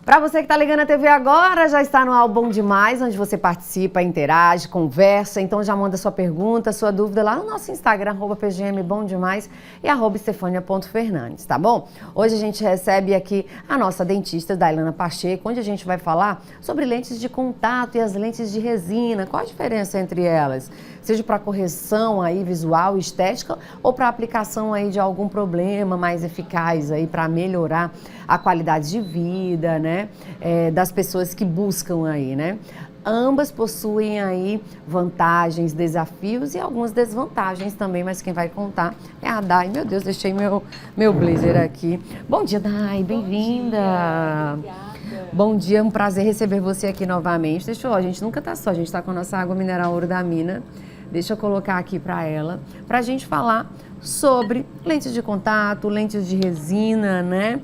Para você que está ligando a TV agora, já está no ar o Bom Demais, onde você participa, interage, conversa. Então já manda sua pergunta, sua dúvida lá no nosso Instagram, @pgmbomdemais e @stefania.fernandes, tá bom? Hoje a gente recebe aqui a nossa dentista, Dailana Pacheco, onde a gente vai falar sobre lentes de contato e as lentes de resina. Qual a diferença entre elas? Seja para correção aí visual, estética, ou para aplicação aí de algum problema mais eficaz aí para melhorar a qualidade de vida, né, das pessoas que buscam aí, né? Ambas possuem aí vantagens, desafios e algumas desvantagens também, mas quem vai contar é a Dai. Meu Deus, deixei meu blazer aqui. Bom dia, Dai, bem-vinda. Bom dia, é um prazer receber você aqui novamente. Deixa eu, a gente nunca tá só, a gente tá com a nossa água mineral Ouro da Mina. Deixa eu colocar aqui para ela, pra gente falar sobre lentes de contato, lentes de resina, né?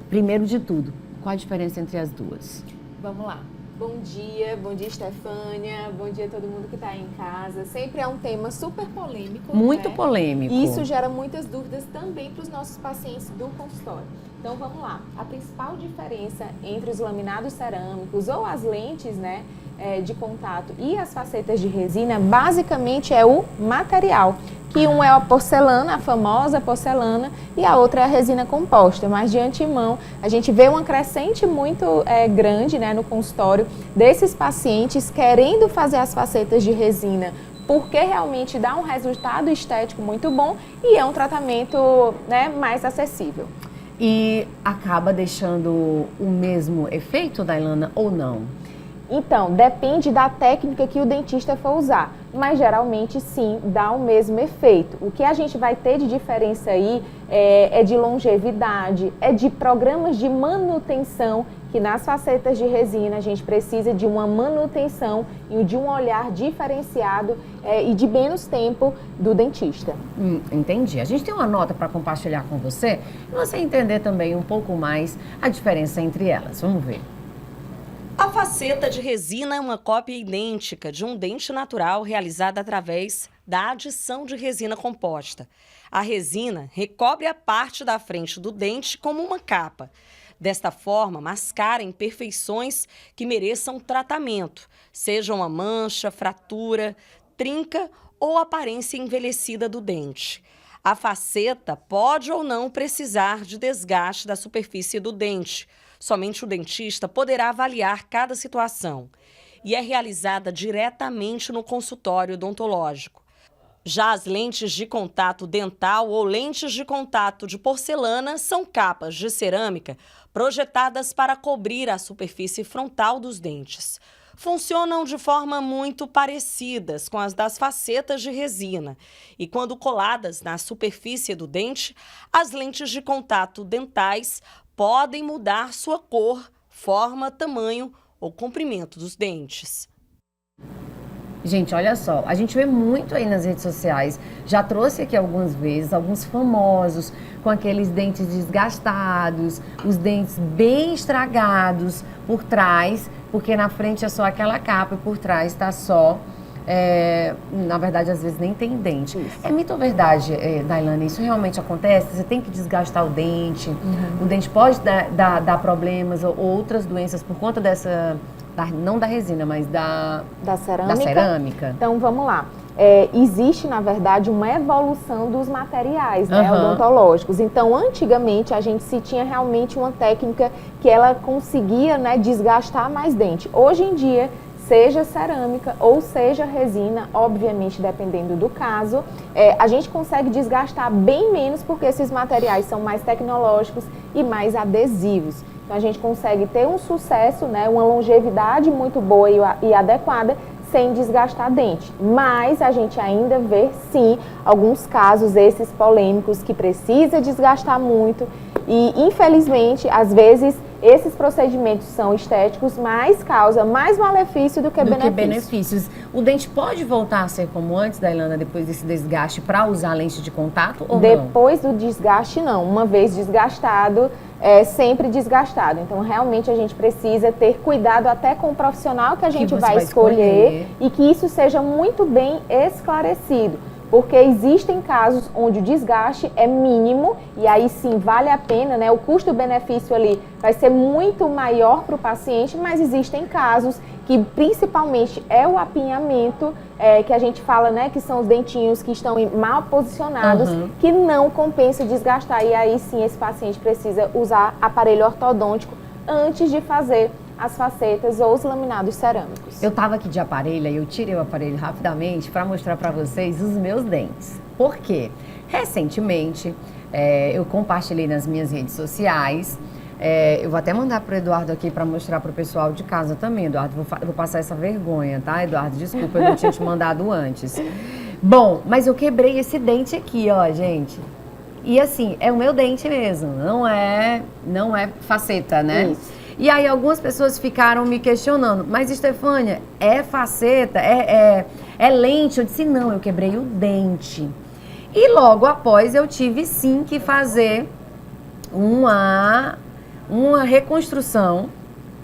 Primeiro de tudo, qual a diferença entre as duas? Vamos lá. Bom dia, Stefânia, bom dia a todo mundo que está aí em casa. Sempre é um tema super polêmico. Muito polêmico. E isso gera muitas dúvidas também para os nossos pacientes do consultório. Então vamos lá. A principal diferença entre os laminados cerâmicos ou as lentes, né, de contato e as facetas de resina, basicamente é o material. Que um é a porcelana, a famosa porcelana, e a outra é a resina composta. Mas de antemão, a gente vê uma crescente muito grande, né, no consultório desses pacientes querendo fazer as facetas de resina, porque realmente dá um resultado estético muito bom e é um tratamento, né, mais acessível. E acaba deixando o mesmo efeito, Dailana, ou não? Então, depende da técnica que o dentista for usar, mas geralmente sim, dá o mesmo efeito. O que a gente vai ter de diferença aí é de longevidade, é de programas de manutenção, que nas facetas de resina a gente precisa de uma manutenção e de um olhar diferenciado e de menos tempo do dentista. Entendi. A gente tem uma nota para compartilhar com você e você entender também um pouco mais a diferença entre elas. Vamos ver. A faceta de resina é uma cópia idêntica de um dente natural realizada através da adição de resina composta. A resina recobre a parte da frente do dente como uma capa. Desta forma, mascara imperfeições que mereçam tratamento, seja uma mancha, fratura, trinca ou aparência envelhecida do dente. A faceta pode ou não precisar de desgaste da superfície do dente. Somente o dentista poderá avaliar cada situação e é realizada diretamente no consultório odontológico. Já as lentes de contato dental ou lentes de contato de porcelana são capas de cerâmica projetadas para cobrir a superfície frontal dos dentes. Funcionam de forma muito parecidas com as das facetas de resina e, quando coladas na superfície do dente, as lentes de contato dentais podem mudar sua cor, forma, tamanho ou comprimento dos dentes. Gente, olha só, a gente vê muito aí nas redes sociais, já trouxe aqui algumas vezes, alguns famosos com aqueles dentes desgastados, os dentes bem estragados por trás, porque na frente é só aquela capa e por trás está só... na verdade, às vezes nem tem dente. Isso. É mito ou verdade, Dailana? Isso realmente acontece? Você tem que desgastar o dente? O dente pode dar problemas ou outras doenças por conta dessa... não da resina, mas da cerâmica? Então, vamos lá. Existe, na verdade, uma evolução dos materiais, né, odontológicos. Então, antigamente, a gente se tinha realmente uma técnica que ela conseguia, né, desgastar mais dente. Hoje em dia, seja cerâmica ou seja resina, obviamente dependendo do caso, a gente consegue desgastar bem menos porque esses materiais são mais tecnológicos e mais adesivos. Então a gente consegue ter um sucesso, né, uma longevidade muito boa e adequada sem desgastar dente. Mas a gente ainda vê, sim, alguns casos, esses polêmicos, que precisa desgastar muito e, infelizmente, às vezes, esses procedimentos são estéticos, mas causa mais malefício do que benefícios. O dente pode voltar a ser como antes, Dailana, depois desse desgaste, para usar lente de contato ou não? Depois do desgaste, não. Uma vez desgastado, é sempre desgastado. Então, realmente, a gente precisa ter cuidado até com o profissional que a gente vai escolher e que isso seja muito bem esclarecido. Porque existem casos onde o desgaste é mínimo e aí sim vale a pena, né? O custo-benefício ali vai ser muito maior para o paciente, mas existem casos que principalmente é o apinhamento, que a gente fala, né, que são os dentinhos que estão mal posicionados, que não compensa desgastar. E aí sim esse paciente precisa usar aparelho ortodôntico antes de fazer as facetas ou os laminados cerâmicos. Eu tava aqui de aparelho e eu tirei o aparelho rapidamente para mostrar para vocês os meus dentes. Por quê? Recentemente, eu compartilhei nas minhas redes sociais. Eu vou até mandar pro Eduardo aqui para mostrar pro pessoal de casa também, Eduardo. Vou passar essa vergonha, tá, Eduardo? Desculpa, eu não tinha te mandado antes. Bom, mas eu quebrei esse dente aqui, ó, gente. E assim, é o meu dente mesmo, não é faceta, né? Isso. E aí algumas pessoas ficaram me questionando, mas Estefânia, é faceta, é lente? Eu disse, não, eu quebrei o dente. E logo após eu tive sim que fazer uma reconstrução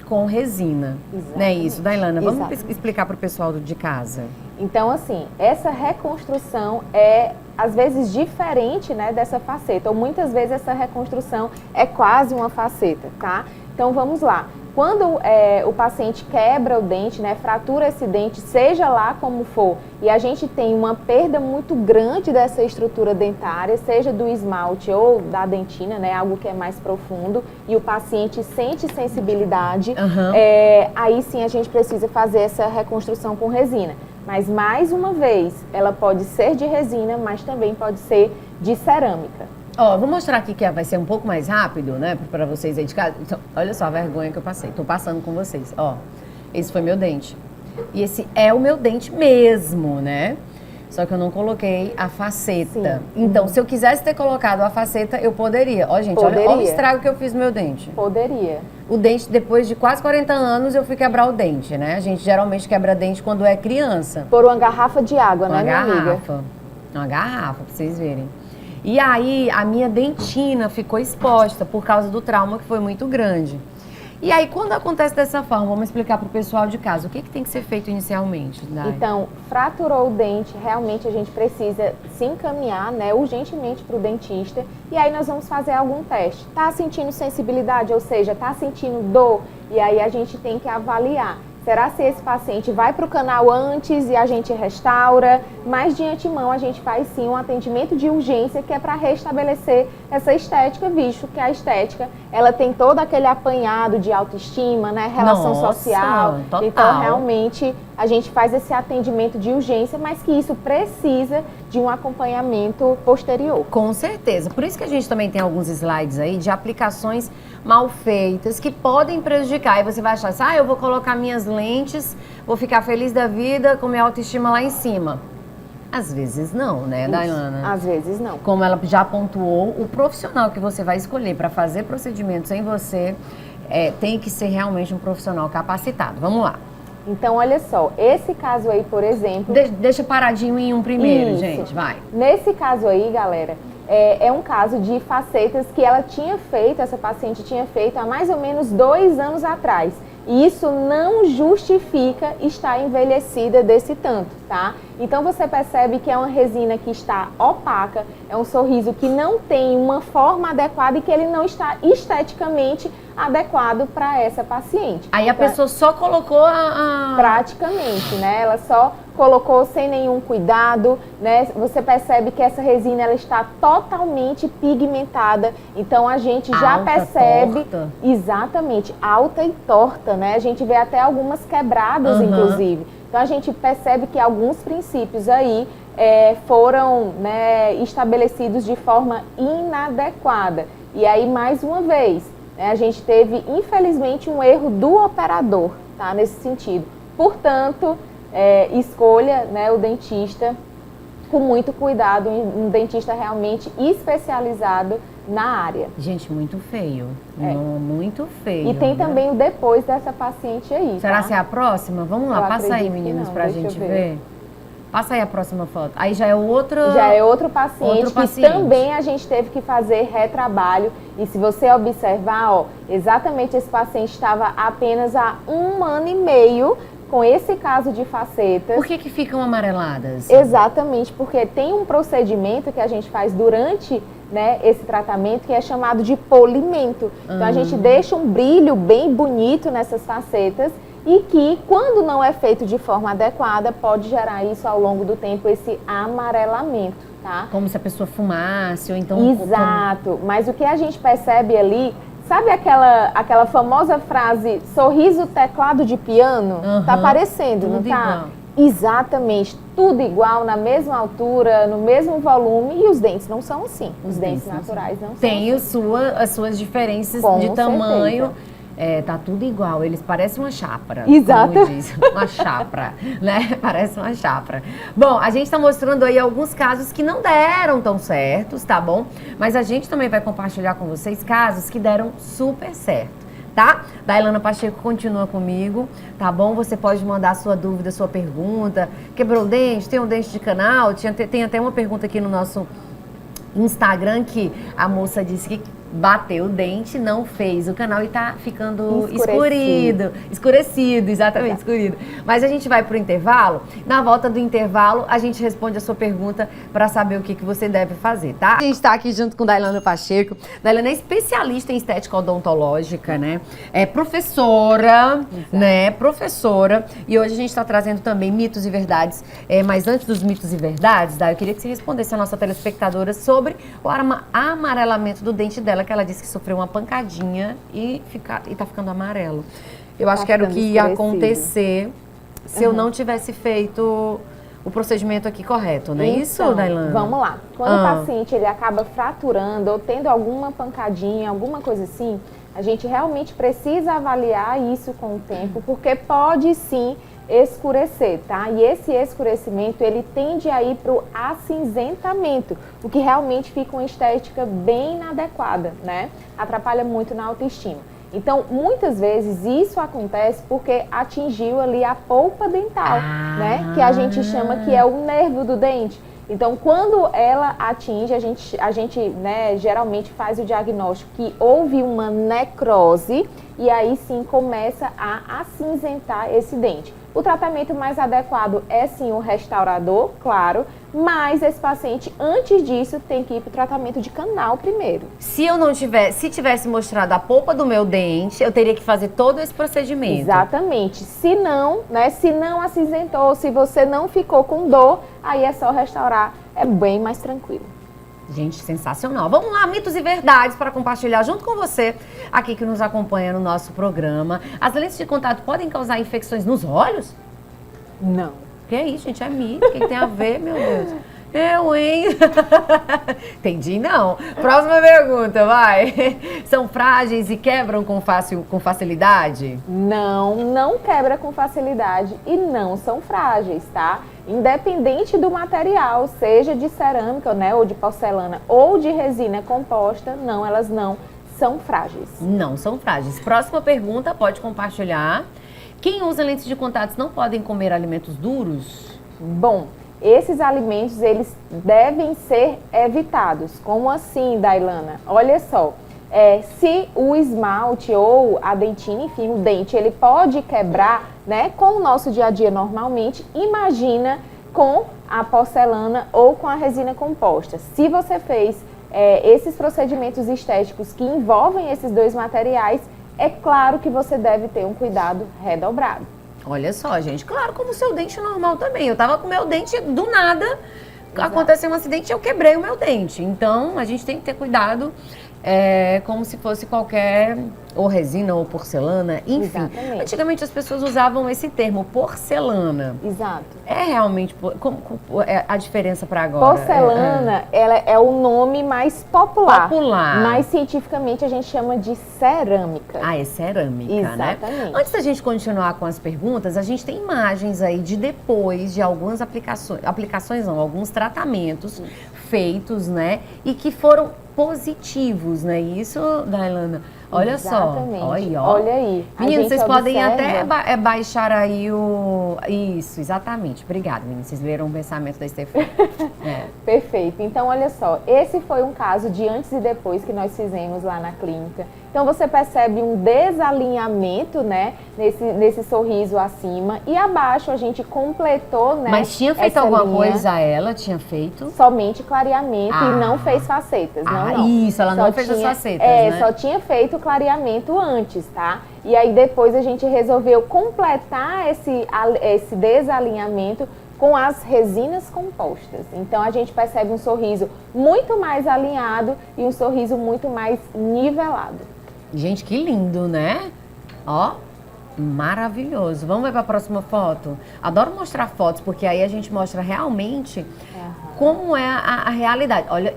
com resina. Exatamente. Não é isso, Dailana? Vamos Exatamente. explicar para o pessoal de casa. Então, assim, essa reconstrução é, às vezes, diferente, né, dessa faceta. Ou muitas vezes essa reconstrução é quase uma faceta, tá? Então, vamos lá. Quando o paciente quebra o dente, né, fratura esse dente, seja lá como for, e a gente tem uma perda muito grande dessa estrutura dentária, seja do esmalte ou da dentina, né, algo que é mais profundo, e o paciente sente sensibilidade, aí sim a gente precisa fazer essa reconstrução com resina. Mas, mais uma vez, ela pode ser de resina, mas também pode ser de cerâmica. Ó, vou mostrar aqui que vai ser um pouco mais rápido, né, para vocês aí de casa. Então, olha só a vergonha que eu passei. Tô passando com vocês. Ó, esse foi meu dente. E esse é o meu dente mesmo, né? Só que eu não coloquei a faceta. Sim. Então, se eu quisesse ter colocado a faceta, eu poderia. Ó, gente, olha o estrago que eu fiz no meu dente. Poderia. O dente, depois de quase 40 anos, eu fui quebrar o dente, né? A gente geralmente quebra dente quando é criança. Por uma garrafa de água, né, minha amiga? Uma garrafa, pra vocês verem. E aí, a minha dentina ficou exposta por causa do trauma que foi muito grande. E aí, quando acontece dessa forma, vamos explicar para o pessoal de casa, o que tem que ser feito inicialmente, Dai? Então, fraturou o dente, realmente a gente precisa se encaminhar, né, urgentemente para o dentista. E aí nós vamos fazer algum teste. Tá sentindo sensibilidade, ou seja, tá sentindo dor? E aí a gente tem que avaliar. Será se esse paciente vai para o canal antes e a gente restaura? Mas de antemão a gente faz sim um atendimento de urgência que é para restabelecer essa estética, visto que a estética ela tem todo aquele apanhado de autoestima, né, relação social. Total. Então realmente a gente faz esse atendimento de urgência, mas que isso precisa de um acompanhamento posterior. Com certeza. Por isso que a gente também tem alguns slides aí de aplicações mal feitas que podem prejudicar. E você vai achar assim, eu vou colocar minhas lentes, vou ficar feliz da vida com minha autoestima lá em cima. Às vezes não, né, Daiana? Às vezes não. Como ela já pontuou, o profissional que você vai escolher para fazer procedimentos em você tem que ser realmente um profissional capacitado. Vamos lá. Então, olha só, esse caso aí, por exemplo... Deixa paradinho em um primeiro, Isso. gente, vai. Nesse caso aí, galera, é um caso de facetas que ela tinha feito, essa paciente tinha feito há mais ou menos 2 anos atrás. E isso não justifica estar envelhecida desse tanto, tá? Então você percebe que é uma resina que está opaca, é um sorriso que não tem uma forma adequada e que ele não está esteticamente adequado para essa paciente. Aí a pessoa só colocou Praticamente, né? Ela só colocou sem nenhum cuidado, né? Você percebe que essa resina ela está totalmente pigmentada, então a gente já alta, percebe torta. Exatamente, alta e torta, né? A gente vê até algumas quebradas, inclusive. Então a gente percebe que alguns princípios aí foram, né, estabelecidos de forma inadequada. E aí, mais uma vez, né, a gente teve, infelizmente, um erro do operador, tá? Nesse sentido. Portanto, escolha, né, o dentista com muito cuidado, um dentista realmente especializado na área. Gente, muito feio. Muito feio. E tem né? também o depois dessa paciente aí. Será tá? que é a próxima? Vamos lá, Eu passa aí, acredito que meninos, não, pra deixa gente eu ver. ver. Passa aí a próxima foto. Aí já é outra... Já é outro paciente, Outro paciente. que também a gente teve que fazer retrabalho. E se você observar, ó, exatamente esse paciente estava apenas há 1 ano e meio, com esse caso de facetas. Por que ficam amareladas? Exatamente, porque tem um procedimento que a gente faz durante, né, esse tratamento que é chamado de polimento. Então a gente deixa um brilho bem bonito nessas facetas e que, quando não é feito de forma adequada, pode gerar isso ao longo do tempo, esse amarelamento, tá? Como se a pessoa fumasse ou então... Exato, mas o que a gente percebe ali, sabe aquela famosa frase, sorriso teclado de piano? Tá aparecendo, não tá? Igual. Exatamente, tudo igual, na mesma altura, no mesmo volume, e os dentes não são assim. Os dentes naturais não são assim. Tem as suas diferenças de tamanho. Tá tudo igual, eles parecem uma chapra. Exato. Como diz, uma chapra, né? Parece uma chapra. Bom, a gente tá mostrando aí alguns casos que não deram tão certos, tá bom? Mas a gente também vai compartilhar com vocês casos que deram super certo, tá? Dailana Pacheco continua comigo, tá bom? Você pode mandar sua dúvida, sua pergunta. Quebrou o dente? Tem um dente de canal? Tem até uma pergunta aqui no nosso Instagram que a moça disse que bateu o dente, não fez o canal e tá ficando escurecido, exatamente, escurido. Mas a gente vai pro intervalo, na volta do intervalo a gente responde a sua pergunta para saber o que você deve fazer, tá? A gente tá aqui junto com Dailana Pacheco. Dailana é especialista em estética odontológica, né? É professora, né? Professora. E hoje a gente tá trazendo também mitos e verdades. Mas antes dos mitos e verdades, eu queria que você respondesse a nossa telespectadora sobre o amarelamento do dente dela, que ela disse que sofreu uma pancadinha e tá ficando amarelo. Eu acho que era o que ia acontecer se eu não tivesse feito o procedimento aqui correto, não é isso, Dailana? Vamos lá. Quando o paciente ele acaba fraturando ou tendo alguma pancadinha, alguma coisa assim, a gente realmente precisa avaliar isso com o tempo, porque pode sim escurecer, tá? E esse escurecimento, ele tende a ir para o acinzentamento, o que realmente fica uma estética bem inadequada, né? Atrapalha muito na autoestima. Então, muitas vezes isso acontece porque atingiu ali a polpa dental, né? Que a gente chama que é o nervo do dente. Então, quando ela atinge, a gente né, geralmente faz o diagnóstico que houve uma necrose e aí sim começa a acinzentar esse dente. O tratamento mais adequado é sim o restaurador, claro, mas esse paciente, antes disso, tem que ir para o tratamento de canal primeiro. Se tivesse mostrado a polpa do meu dente, eu teria que fazer todo esse procedimento. Exatamente. Se não, né, se não acinzentou, se você não ficou com dor, aí é só restaurar, é bem mais tranquilo. Gente, sensacional. Vamos lá, mitos e verdades para compartilhar junto com você aqui que nos acompanha no nosso programa. As lentes de contato podem causar infecções nos olhos? Não. Que isso, gente? É mito. O que tem a ver, meu Deus? Eu, hein? Entendi, não. Próxima pergunta, vai. São frágeis e quebram com facilidade? Não quebra com facilidade e não são frágeis, tá? Independente do material, seja de cerâmica, né, ou de porcelana, ou de resina composta, elas não são frágeis. Não são frágeis. Próxima pergunta, pode compartilhar. Quem usa lentes de contato não podem comer alimentos duros? Bom, esses alimentos, eles devem ser evitados. Como assim, Dailana? Olha só, se o esmalte ou a dentina, enfim, o dente, ele pode quebrar, né, com o nosso dia a dia normalmente, imagina com a porcelana ou com a resina composta. Se você fez esses procedimentos estéticos que envolvem esses dois materiais, é claro que você deve ter um cuidado redobrado. Olha só, gente, claro, como o seu dente normal também. Eu tava com o meu dente, do nada, aconteceu um acidente e eu quebrei o meu dente. Então, a gente tem que ter cuidado, como se fosse qualquer, ou resina ou porcelana, enfim. Exatamente. Antigamente as pessoas usavam esse termo, porcelana. Exato. É realmente, como a diferença para agora? Porcelana, ela é o nome mais popular. Popular. Mas cientificamente a gente chama de cerâmica. Ah, é cerâmica, exatamente, né? Antes da gente continuar com as perguntas, a gente tem imagens aí de depois de algumas alguns tratamentos feitos, né? E que foram positivos, né? Isso, Dailana? Olha exatamente. Só. Olha, olha aí. Meninos, vocês podem até baixar aí o... Isso, exatamente. Obrigada, meninos. Vocês leram o pensamento da Stefania. Perfeito. Então, olha só, esse foi um caso de antes e depois que nós fizemos lá na clínica. Então, você percebe um desalinhamento, né, nesse sorriso acima, e abaixo a gente completou, né? Mas tinha feito alguma coisa ela? Tinha feito? Somente clareamento e não fez facetas, não. Isso, ela só não fez as tinha, facetas, né? Só tinha feito clareamento antes, tá? E aí depois a gente resolveu completar esse desalinhamento com as resinas compostas. Então a gente percebe um sorriso muito mais alinhado e um sorriso muito mais nivelado. Gente, que lindo, né? Ó, maravilhoso. Vamos ver para a próxima foto? Adoro mostrar fotos, porque aí a gente mostra realmente como é a realidade. Olha,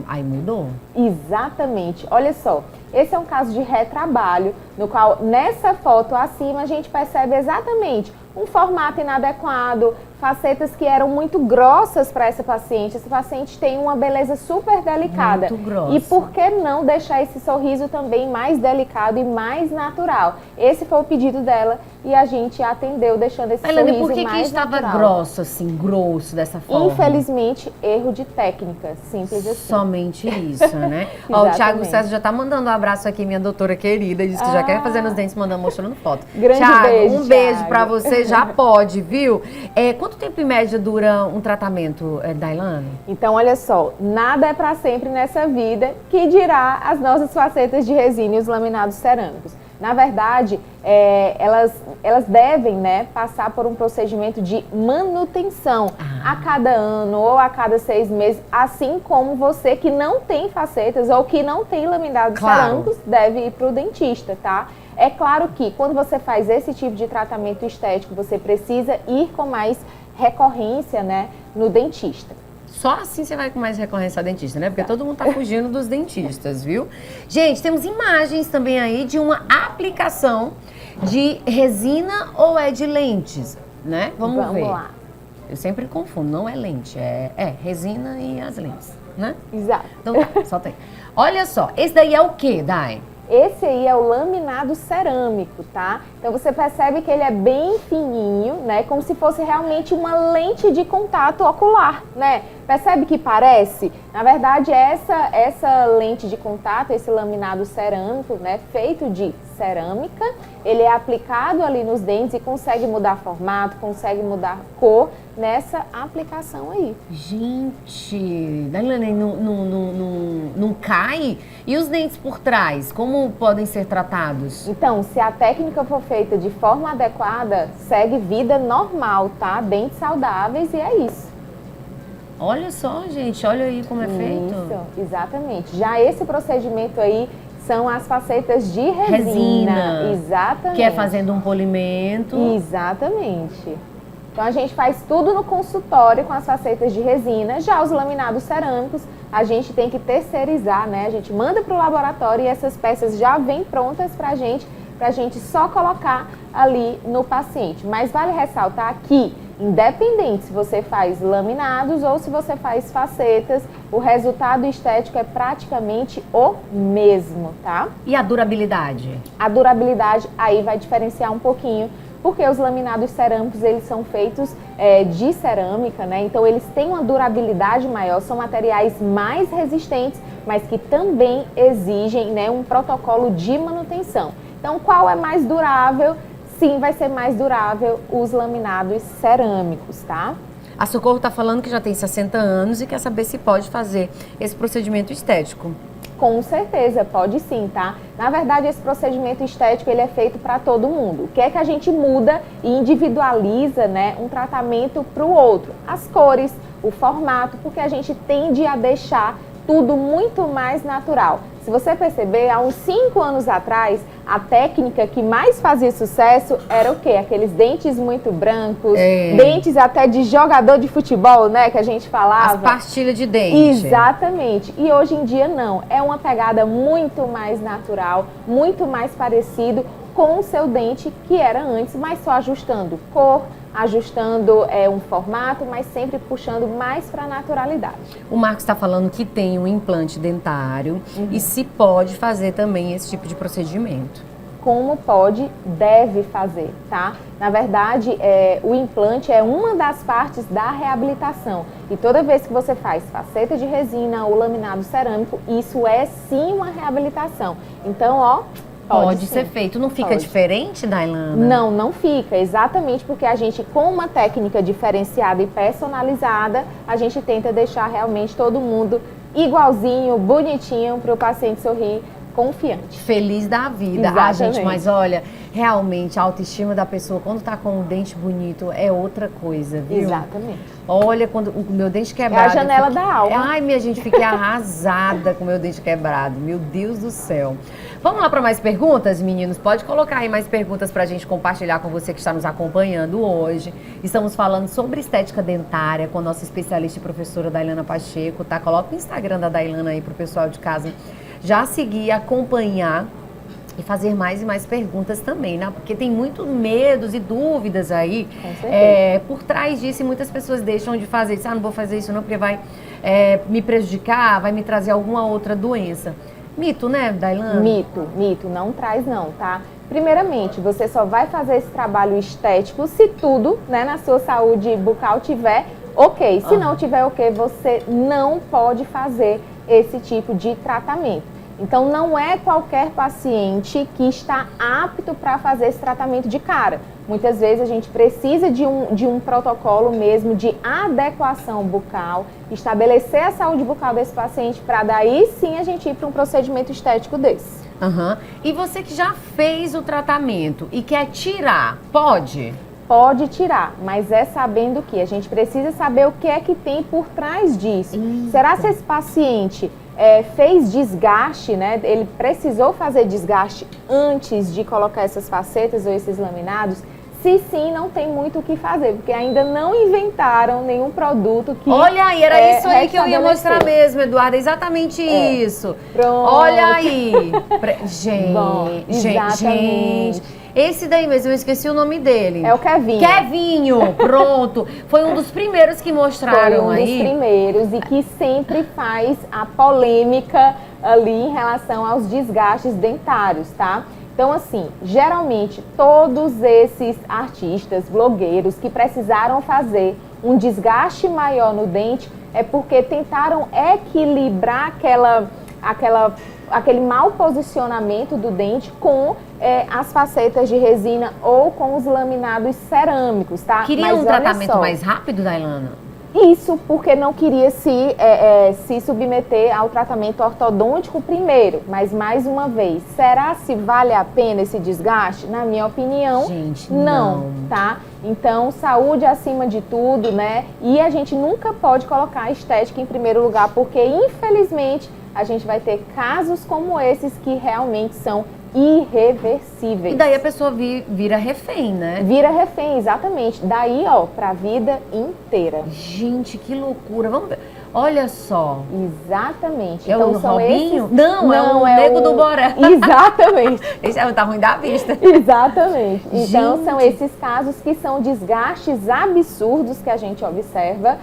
aí mudou. Exatamente. Olha só, esse é um caso de retrabalho, no qual nessa foto acima a gente percebe exatamente um formato inadequado, facetas que eram muito grossas para essa paciente. Essa paciente tem uma beleza super delicada. Muito grossa. E por que não deixar esse sorriso também mais delicado e mais natural? Esse foi o pedido dela e a gente atendeu deixando esse sorriso mais natural. Por que estava grosso, assim, grosso dessa forma? Infelizmente, erro de técnica, simples assim. Somente isso, né? Ó, o Thiago César já tá mandando um abraço aqui, minha doutora querida, diz que já quer fazer nos dentes, mostrando foto. Grande Thiago, beijo, um beijo Thiago. pra você, já pode, viu? Quanto tempo em média dura um tratamento, Dailane? Então, olha só, nada é para sempre nessa vida, que dirá as nossas facetas de resina e os laminados cerâmicos. Na verdade, elas devem, né, passar por um procedimento de manutenção a cada ano ou a cada 6 meses, assim como você que não tem facetas ou que não tem laminados cerâmicos deve ir para o dentista, tá? É claro que quando você faz esse tipo de tratamento estético, você precisa ir com mais recorrência, né, no dentista. Só assim você vai com mais recorrência ao dentista, né? Porque todo mundo tá fugindo dos dentistas, viu? Gente, temos imagens também aí de uma aplicação de resina ou é de lentes, né? Vamos ver. Vamos lá. Eu sempre confundo, não é lente, é resina e as lentes, né? Exato. Então tá, solta aí. Olha só, esse daí é o quê, Dai? Esse aí é o laminado cerâmico, tá? Então você percebe que ele é bem fininho, né? Como se fosse realmente uma lente de contato ocular, né? Percebe que parece? Na verdade, essa lente de contato, esse laminado cerâmico, né? Feito de cerâmica, ele é aplicado ali nos dentes e consegue mudar formato, consegue mudar cor nessa aplicação aí. Gente, Dailane, não cai? E os dentes por trás, como podem ser tratados? Então, se a técnica for feita de forma adequada, segue vida normal, tá? Dentes saudáveis e é isso. Olha só, gente, olha aí como é feito. Isso, exatamente. Já esse procedimento aí são as facetas de resina. Exatamente. Que é fazendo um polimento. Exatamente. Então a gente faz tudo no consultório com as facetas de resina. Já os laminados cerâmicos, a gente tem que terceirizar, né? A gente manda para o laboratório e essas peças já vêm prontas pra gente só colocar ali no paciente. Mas vale ressaltar que, independente se você faz laminados ou se você faz facetas, o resultado estético é praticamente o mesmo, tá? E a durabilidade? A durabilidade aí vai diferenciar um pouquinho, porque os laminados cerâmicos, eles são feitos de cerâmica, né? Então eles têm uma durabilidade maior, são materiais mais resistentes, mas que também exigem, né, um protocolo de manutenção. Então qual é mais durável? Sim, vai ser mais durável os laminados cerâmicos, tá? A Socorro tá falando que já tem 60 anos e quer saber se pode fazer esse procedimento estético. Com certeza, pode sim, tá? Na verdade, esse procedimento estético, ele é feito para todo mundo. O que é que a gente muda e individualiza, né, um tratamento para o outro? As cores, o formato, porque a gente tende a deixar tudo muito mais natural. Se você perceber, há uns 5 anos atrás, a técnica que mais fazia sucesso era o quê? Aqueles dentes muito brancos, dentes até de jogador de futebol, né? Que a gente falava. As pastilhas de dente. Exatamente. E hoje em dia não. É uma pegada muito mais natural, muito mais parecido com o seu dente que era antes, mas só ajustando cor, ajustando um formato, mas sempre puxando mais para a naturalidade. O Marcos está falando que tem um implante dentário e se pode fazer também esse tipo de procedimento. como pode, deve fazer, tá? Na verdade, o implante é uma das partes da reabilitação. E toda vez que você faz faceta de resina ou laminado cerâmico, isso é sim uma reabilitação. Então, ó, pode ser feito. Não fica diferente, Dailana? Não, não fica. Exatamente porque a gente, com uma técnica diferenciada e personalizada, a gente tenta deixar realmente todo mundo igualzinho, bonitinho, para o paciente sorrir confiante. Feliz da vida. Exatamente. Gente, mas olha, realmente a autoestima da pessoa quando tá com um dente bonito é outra coisa, viu? Exatamente. Olha, quando o meu dente quebrado... É a janela da alma. Ai, minha gente, fiquei arrasada com o meu dente quebrado. Meu Deus do céu. Vamos lá para mais perguntas, meninos? Pode colocar aí mais perguntas pra gente compartilhar com você que está nos acompanhando hoje. Estamos falando sobre estética dentária com a nossa especialista e professora Dailana Pacheco, tá? Coloca o Instagram da Dailana aí pro pessoal de casa já seguir, acompanhar e fazer mais e mais perguntas também, né? Porque tem muitos medos e dúvidas aí por trás disso, e muitas pessoas deixam de fazer isso. Ah, não vou fazer isso não, porque vai me prejudicar, vai me trazer alguma outra doença. Mito, né, Dailana? Mito, não traz não, tá? Primeiramente, você só vai fazer esse trabalho estético se tudo, né, na sua saúde bucal tiver ok. Se não tiver ok, você não pode fazer esse tipo de tratamento. Então, não é qualquer paciente que está apto para fazer esse tratamento de cara. Muitas vezes a gente precisa de um protocolo mesmo de adequação bucal, estabelecer a saúde bucal desse paciente para daí sim a gente ir para um procedimento estético desse. E você que já fez o tratamento e quer tirar, pode? Pode tirar, mas é sabendo que a gente precisa saber o que é que tem por trás disso. Será que esse paciente fez desgaste, né? Ele precisou fazer desgaste antes de colocar essas facetas ou esses laminados? Se sim, não tem muito o que fazer, porque ainda não inventaram nenhum produto que... Olha aí, era isso aí que eu ia mostrar mesmo, Eduarda, exatamente isso. Pronto. Olha aí. Gente, Bom, gente, esse daí mesmo, eu esqueci o nome dele. É o Kevinho. Kevinho, pronto. Foi um dos primeiros que mostraram aí. Foi um dos primeiros e que sempre faz a polêmica ali em relação aos desgastes dentários, tá? Então, assim, geralmente, todos esses artistas, blogueiros que precisaram fazer um desgaste maior no dente é porque tentaram equilibrar aquele mau posicionamento do dente com as facetas de resina ou com os laminados cerâmicos, tá? Queria um tratamento mais rápido, Dailana? Isso porque não queria se submeter ao tratamento ortodôntico primeiro, mas mais uma vez, será se vale a pena esse desgaste? Na minha opinião, gente, não, tá? Então, saúde acima de tudo, né? E a gente nunca pode colocar a estética em primeiro lugar, porque infelizmente a gente vai ter casos como esses que realmente são irreversíveis. E daí a pessoa vira refém, né? Vira refém, exatamente. Daí, ó, pra vida inteira. Gente, que loucura. Vamos ver. Olha só. Exatamente. É então, o são Robinho? esses... Não, é o Nego do Boré. Exatamente. Esse tá ruim da vista. Exatamente. Então, Gente. são esses casos que são desgastes absurdos que a gente observa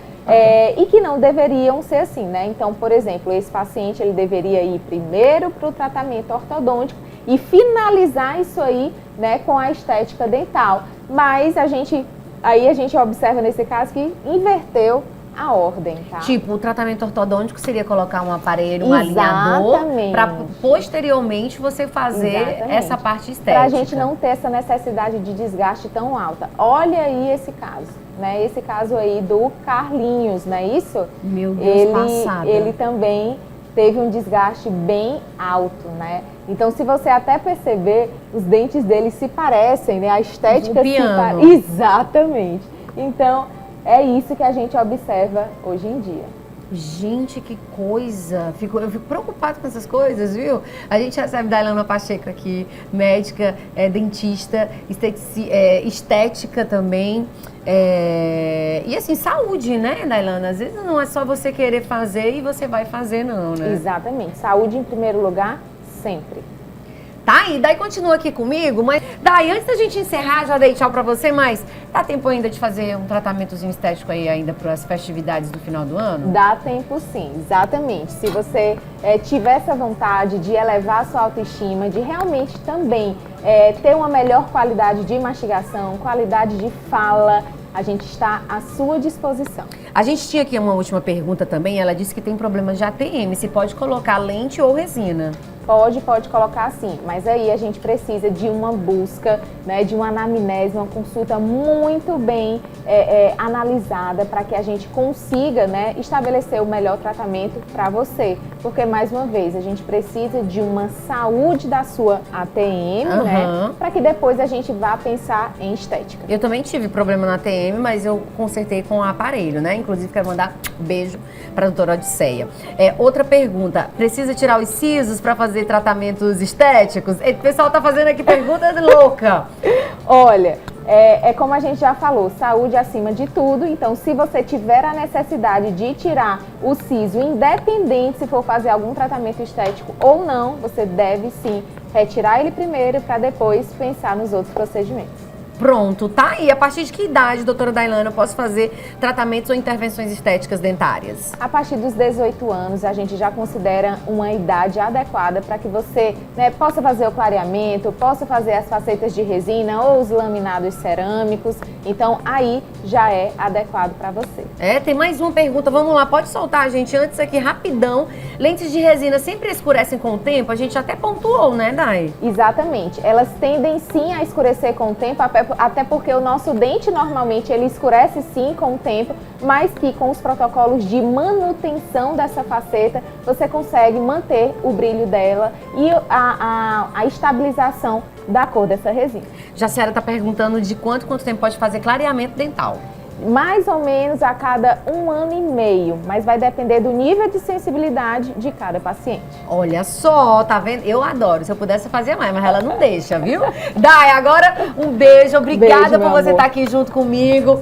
e que não deveriam ser assim, né? Então, por exemplo, esse paciente, ele deveria ir primeiro para o tratamento ortodôntico e finalizar isso aí, né, com a estética dental. Mas a gente observa nesse caso que inverteu a ordem, tá? Tipo, o tratamento ortodôntico seria colocar um aparelho, um alinhador, para posteriormente você fazer essa parte estética. Para a gente não ter essa necessidade de desgaste tão alta. Olha aí esse caso, né? Esse caso aí do Carlinhos, não é isso? Meu Deus, passada. Ele também teve um desgaste bem alto, né? Então, se você até perceber, os dentes dele se parecem, né? A estética se parece. Exatamente. Então, é isso que a gente observa hoje em dia. Gente, que coisa! Eu fico preocupada com essas coisas, viu? A gente recebe Dailana Pacheco aqui, médica, dentista, estética também. E assim, saúde, né, Dailana? Às vezes não é só você querer fazer e você vai fazer, não, né? Exatamente. Saúde em primeiro lugar, sempre. Tá aí, daí continua aqui comigo, mas daí antes da gente encerrar, já dei tchau pra você, mas dá tempo ainda de fazer um tratamentozinho estético aí ainda para as festividades do final do ano? Dá tempo sim, exatamente. Se você tiver essa vontade de elevar a sua autoestima, de realmente também ter uma melhor qualidade de mastigação, qualidade de fala, a gente está à sua disposição. A gente tinha aqui uma última pergunta também, ela disse que tem problemas de ATM, se pode colocar lente ou resina. Pode colocar sim, mas aí a gente precisa de uma busca, né, de uma anamnese, uma consulta muito bem analisada para que a gente consiga, né, estabelecer o melhor tratamento para você. Porque, mais uma vez, a gente precisa de uma saúde da sua ATM, né, para que depois a gente vá pensar em estética. Eu também tive problema na ATM, mas eu consertei com o aparelho, né? Inclusive, quero mandar um beijo para a doutora Odisseia. Outra pergunta, precisa tirar os sisos para fazer tratamentos estéticos? O pessoal tá fazendo aqui pergunta louca. Olha, como a gente já falou, saúde acima de tudo. Então, se você tiver a necessidade de tirar o siso, independente se for fazer algum tratamento estético ou não, você deve sim retirar ele primeiro para depois pensar nos outros procedimentos. Pronto, tá aí. A partir de que idade, doutora Dailana, eu posso fazer tratamentos ou intervenções estéticas dentárias? A partir dos 18 anos, a gente já considera uma idade adequada para que você, né, possa fazer o clareamento, possa fazer as facetas de resina ou os laminados cerâmicos. Então, aí já é adequado para você. Tem mais uma pergunta. Vamos lá, pode soltar, gente, antes aqui, rapidão. Lentes de resina sempre escurecem com o tempo? A gente até pontuou, né, Dai? Exatamente. Elas tendem sim a escurecer com o tempo, até porque o nosso dente normalmente ele escurece sim com o tempo, mas que com os protocolos de manutenção dessa faceta, você consegue manter o brilho dela e a estabilização da cor dessa resina. Jaciara está perguntando de quanto tempo pode fazer clareamento dental. Mais ou menos a cada 1 ano e meio, mas vai depender do nível de sensibilidade de cada paciente. Olha só, tá vendo? Eu adoro, se eu pudesse fazer mais, mas ela não deixa, viu? Dai, agora um beijo, obrigada por você estar aqui junto comigo.